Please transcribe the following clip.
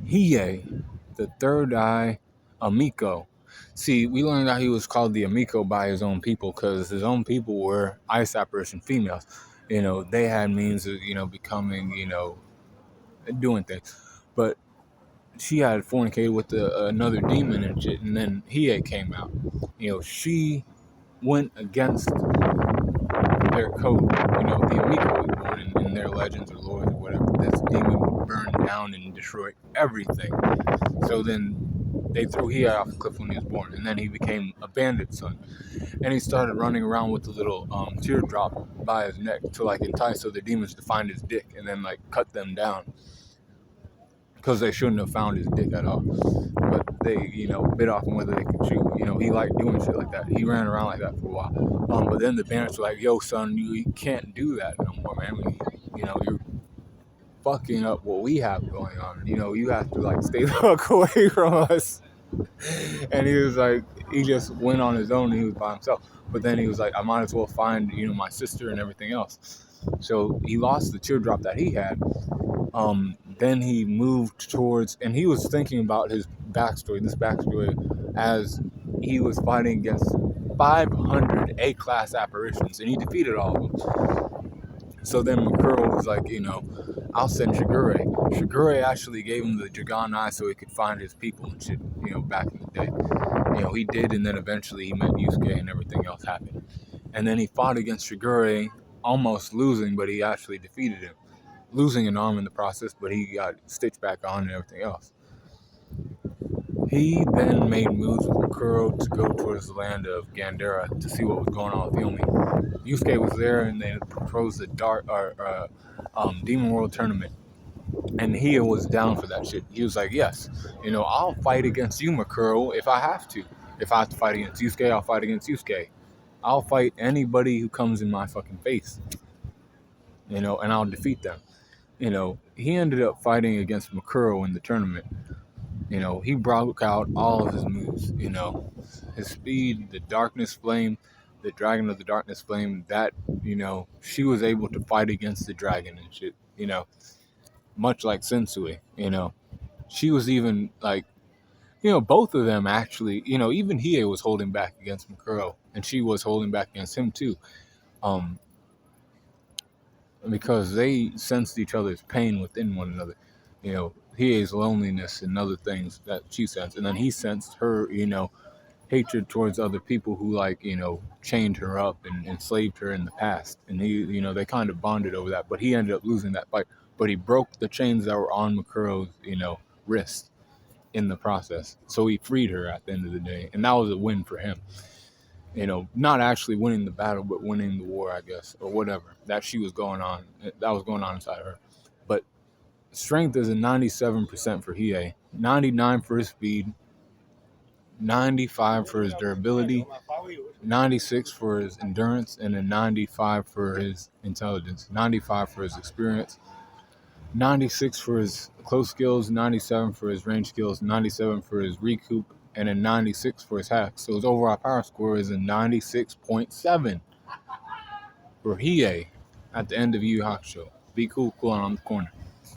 Hiei, the third eye Amico. See, we learned that he was called the Amico by his own people because his own people were ice apparition females. They had means of, becoming, doing things. But she had fornicated with another demon and shit, and then Hiei came out. She went against their code. The Amico was born in their legends or lores or whatever. This demon would burn down and destroy everything. So then they threw Hiei off the cliff when he was born, and then he became a bandit son. And he started running around with a little teardrop by his neck to entice other demons to find his dick and then cut them down. Because they shouldn't have found his dick at all. But they, bit off him whether they could chew. He liked doing shit like that. He ran around like that for a while. But then the bandits were like, yo, son, you can't do that no more, man. You're fucking up what we have going on. You have to, stay the fuck away from us. And he was like, he just went on his own and he was by himself. But then he was like, I might as well find, my sister and everything else. So he lost the teardrop that he had. Then he moved towards, and he was thinking about this backstory, as he was fighting against 500 A-class apparitions, and he defeated all of them. So then Makuro was like, I'll send Shigure. Shigure actually gave him the Dragon Eye so he could find his people and shit, back in the day. He did, and then eventually he met Yusuke and everything else happened. And then he fought against Shigure, almost losing, but he actually defeated him. Losing an arm in the process, but he got stitched back on and everything else. He then made moves with Makuro to go towards the land of Gandera to see what was going on with Yomi. Yusuke was there, and they proposed the Demon World Tournament, and he was down for that shit. He was like, yes, I'll fight against you, Makuro, if I have to. If I have to fight against Yusuke, I'll fight against Yusuke. I'll fight anybody who comes in my fucking face, and I'll defeat them. He ended up fighting against Makuro in the tournament. He broke out all of his moves, his speed, the darkness flame, the dragon of the darkness flame, that, she was able to fight against the dragon and shit, much like Sensui, she was even both of them actually, even Hiei was holding back against Makuro, and she was holding back against him too. Because they sensed each other's pain within one another. Hiei's loneliness and other things that she sensed. And then he sensed her, hatred towards other people who, chained her up and enslaved her in the past. And he, they kind of bonded over that. But he ended up losing that fight. But he broke the chains that were on Makuro's, wrist in the process. So he freed her at the end of the day. And that was a win for him. Not actually winning the battle, but winning the war, I guess, or whatever that was going on inside her. But strength is a 97% for Hiei, 99 for his speed, 95 for his durability, 96 for his endurance, and a 95 for his intelligence, 95 for his experience, 96 for his close skills, 97 for his range skills, 97 for his recoup, and a 96 for his hack. So his overall power score is a 96.7 for Hiei at the end of Yu Yu Hakusho. Be cool on the corner.